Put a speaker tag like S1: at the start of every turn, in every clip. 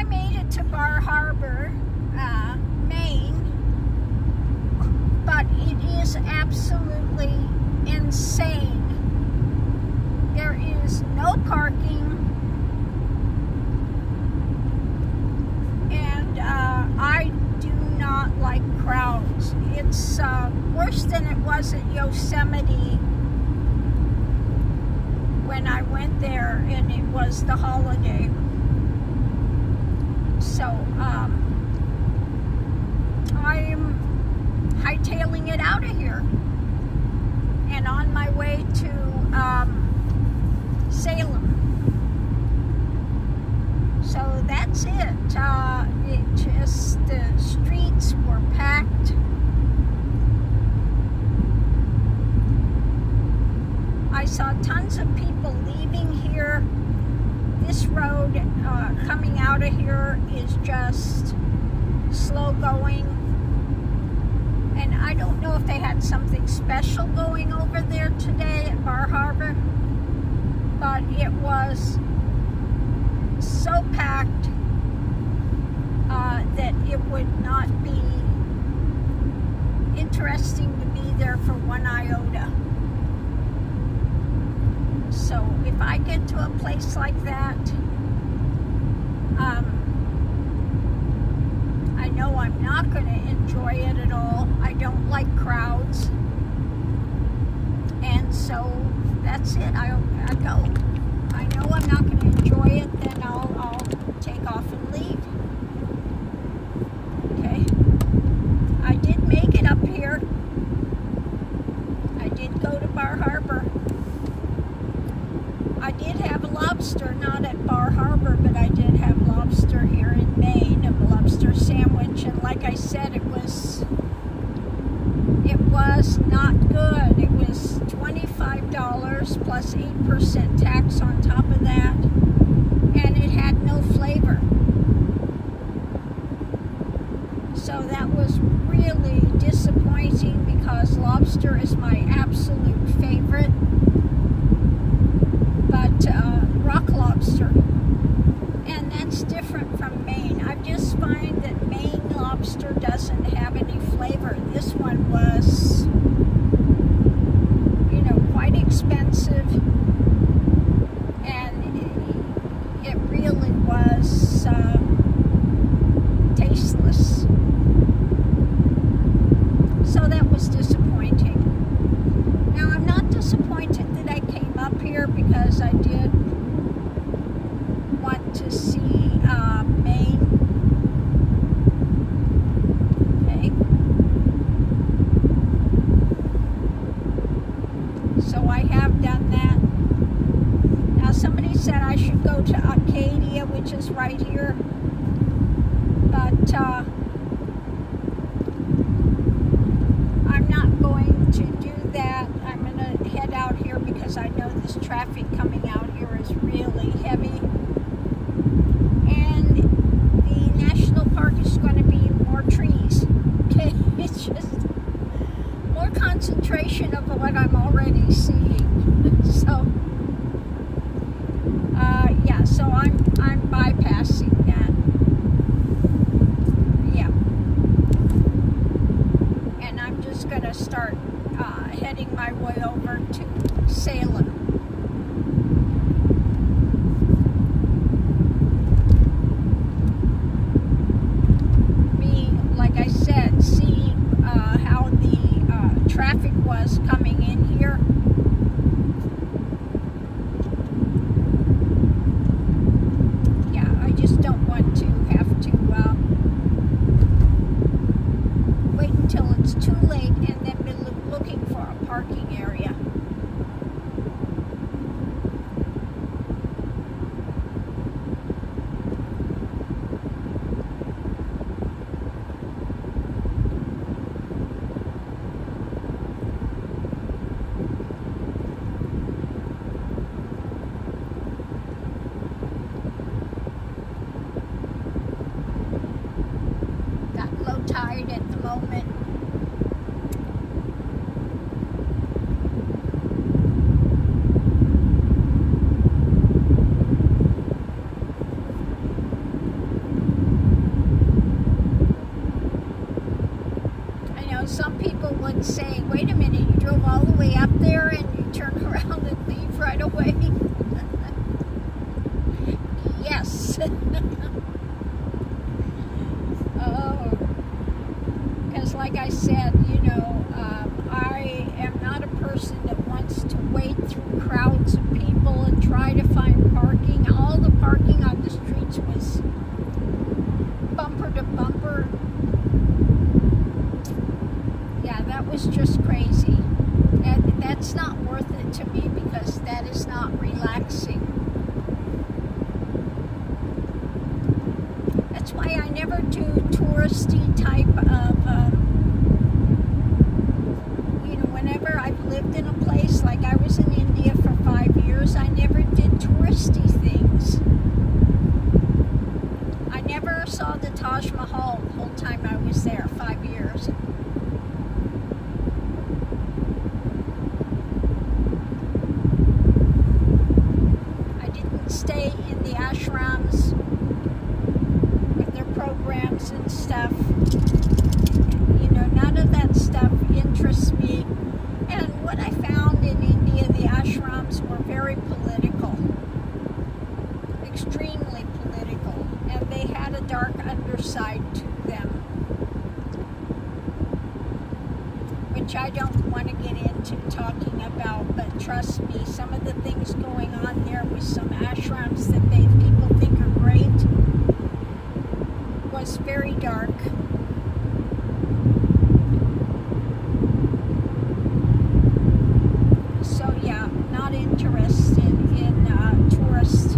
S1: I made it to Bar Harbor, Maine, but it is absolutely insane. There is no parking, and I do not like crowds. It's worse than it was at Yosemite when I went there and it was the holiday. So I'm hightailing it out of here and on my way to Salem. So that's it. The streets were packed. I saw tons of people leaving here. This road coming out of here is just slow going. And I don't know if they had something special going over there today at Bar Harbor, but it was so packed that it would not be interesting to be there for one iota. So if I get to a place like that, I know I'm not going to enjoy it at all. I don't like crowds. And so that's it. I go. I know I'm not going to enjoy it, then I'll take off and leave. Okay. I did make it up here. I did go to Bar Harbor. I did have lobster, not at Bar Harbor, but I did have lobster here in Maine, a lobster sandwich, and like I said, it was not good. It was $25 plus 8% tax on top of that, and it had no flavor. So that was really disappointing because lobster is my absolute favorite. But rock lobster, and that's different from Maine. I just find that Maine lobster doesn't have any flavor. This one was, you know, quite expensive, and it really was tasteless. So that was disappointing. Now, I'm not disappointed that I came up here because I did want to see Maine. Okay. So I have done that. Now, somebody said I should go to Acadia, which is right here. But I'm not going to do that. I'm going to head out here because I know this traffic coming out here is really heavy. And the national park is going to be more trees. Okay, it's just more concentration of what I'm already seeing. So, yeah, so I'm bypassing that. Yeah. And I'm just going to start heading my way over to Salem. Like I said, see how the traffic was coming in here. Yeah, I just don't want to have to wait until it's too late and then be looking for a parking area. Tide at the moment. and say, wait a minute, you drove all the way up there and you turn around and leave right away? Yes. Oh, because like I said, you know, I am not a person that wants to wade through crowds of people and try to find parking. All the parking on the streets was bumper to bumper. Yeah, that was just crazy. And that's not worth it to me because that is not relaxing. That's why I never do touristy type of, you know, whenever I've lived in a place, like I was in India for 5 years, I never did touristy things. I never saw the Taj Mahal the whole time I was there, 5 years. I didn't stay in the ashrams with their programs and stuff. You know, none of that stuff interests me. And what I found in India, the ashrams were very political. Extremely political. And they had a dark underside to them, which I don't want to get into talking about, but trust me, some of the things going on there with some ashrams that people think are great was very dark. So yeah, not interested in tourist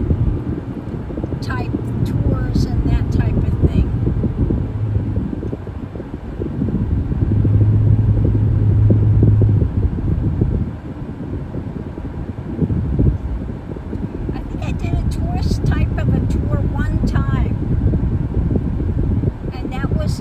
S1: type tours and that type of thing. I think I did a tourist type of a tour one time, and that was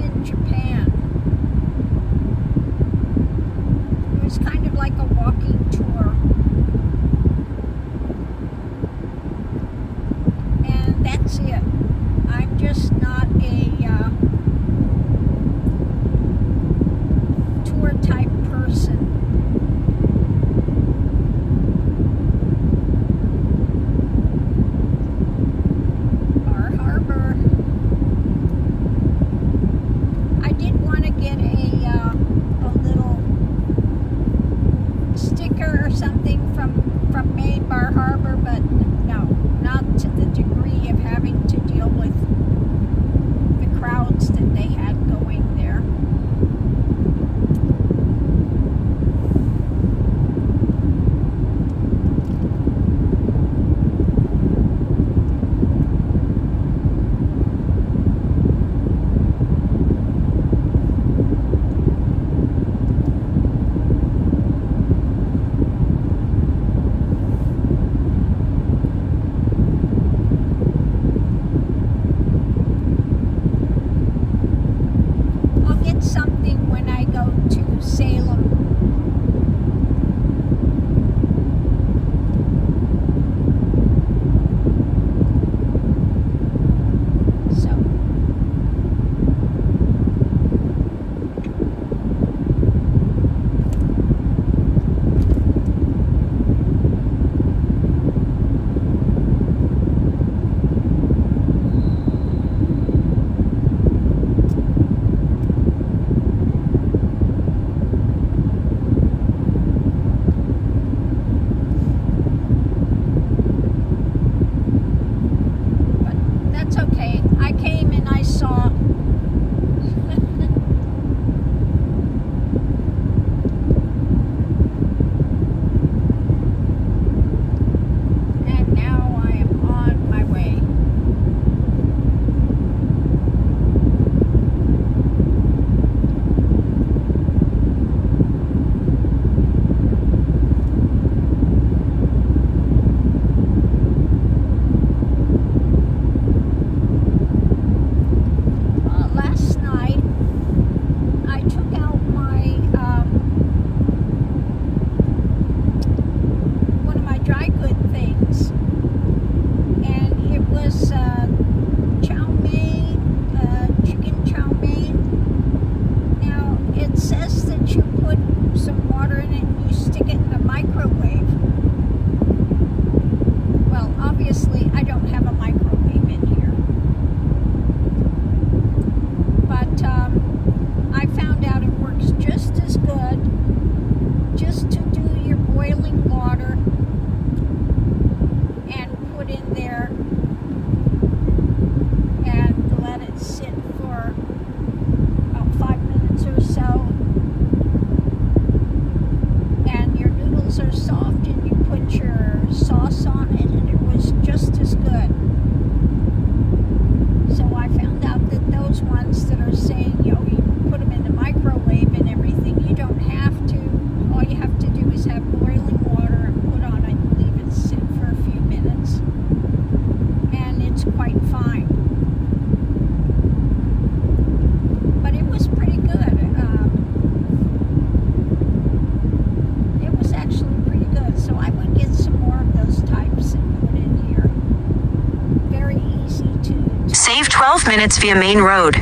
S2: 12 minutes via main road.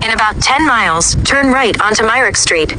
S2: In about 10 miles, turn right onto Myrick Street.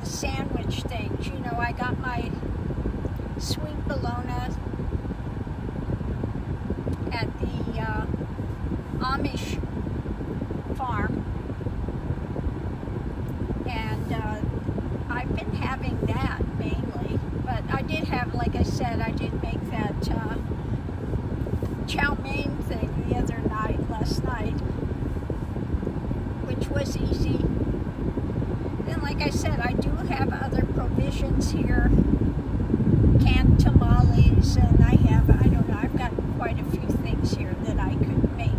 S1: Sandwich things. You know, I got my sweet bologna at the Amish farm, and I've been having that mainly, but I did have, like I said, I did make that chow mein thing the other night, last night, which was easy. And like I said, I do have other provisions here, canned tamales, and I don't know, I've got quite a few things here that I could make.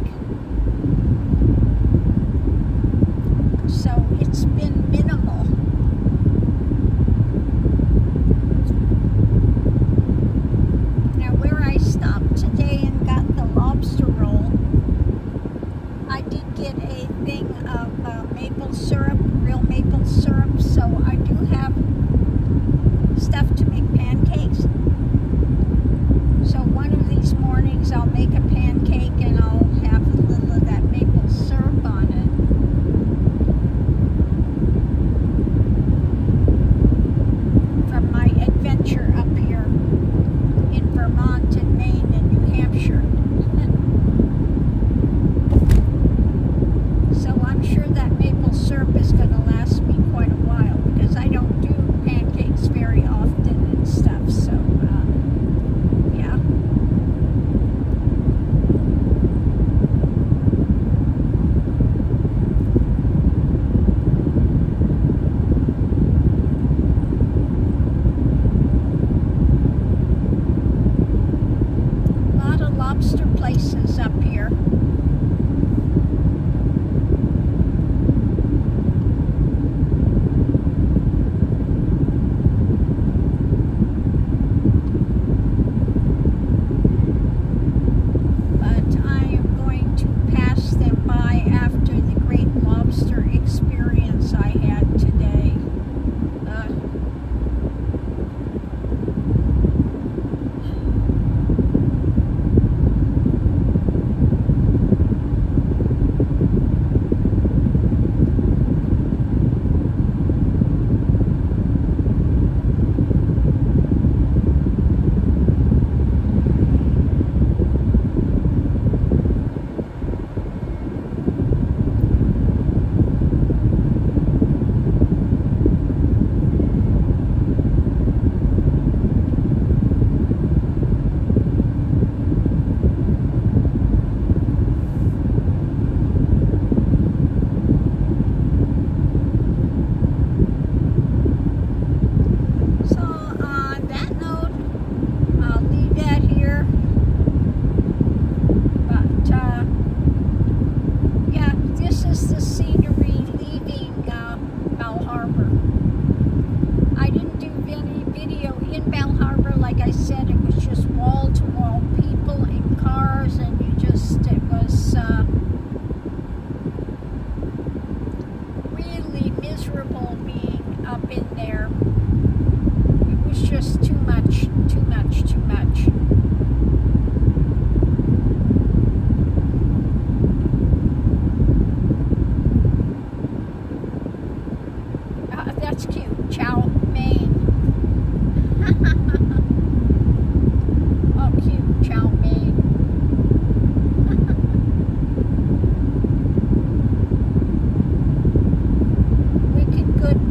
S1: So it's been minimal. Now where I stopped today and got the lobster roll, I did get a thing of maple syrup, real maple syrup, so I do have stuff to make pancakes. So one of these mornings I'll make a pancake and I'll have a little of that maple syrup on it. From my adventure up here in Vermont and Maine and New Hampshire. So I'm sure that maple syrup is going to last me quite a while because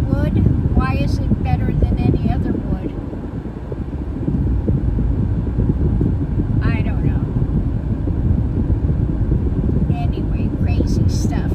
S1: wood? Why is it better than any other wood? I don't know. Anyway, crazy stuff.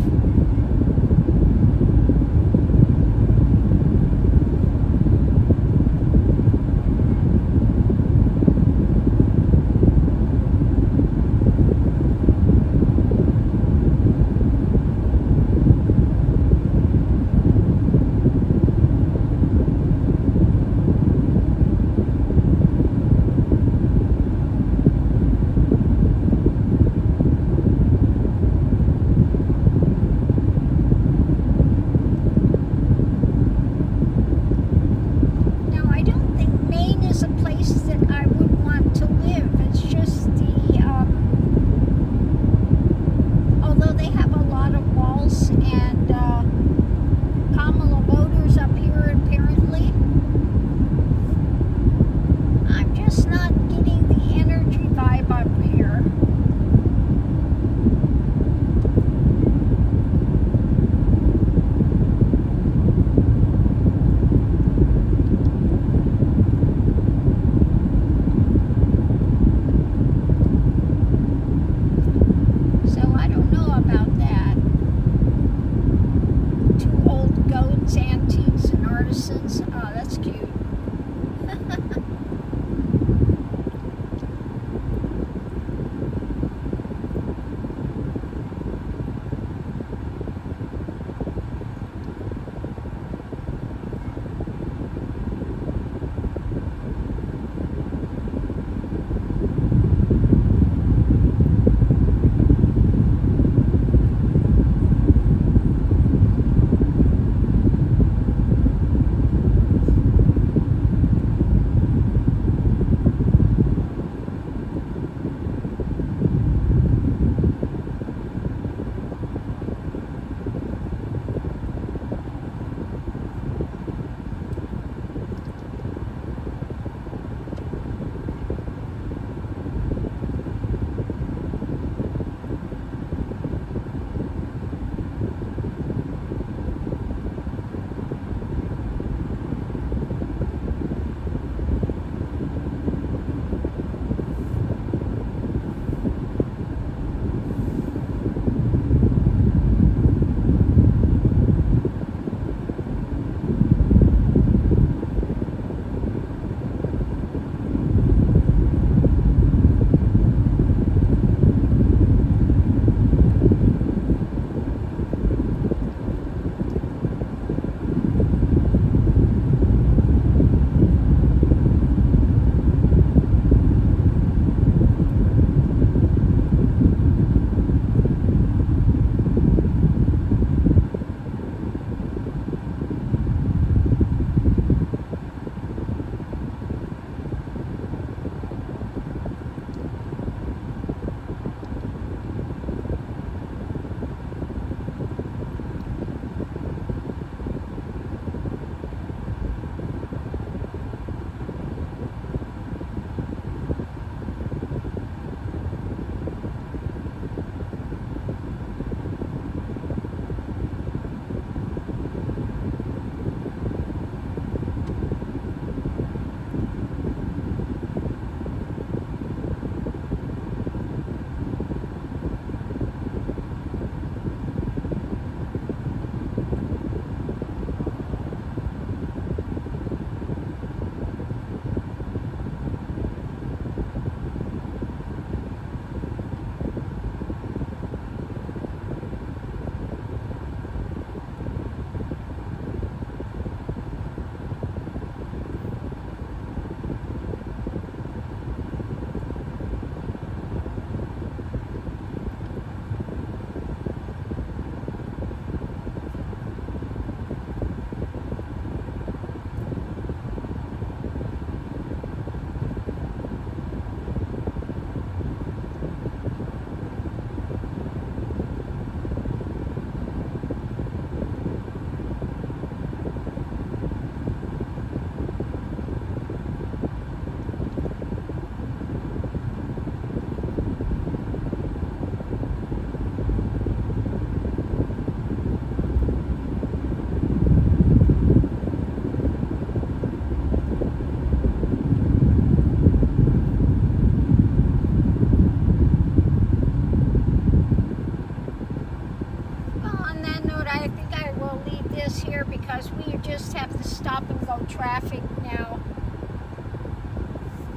S1: here because we just have the stop and go traffic now.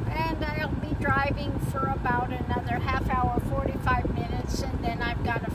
S1: And I'll be driving for about another half hour, 45 minutes, and then I've got to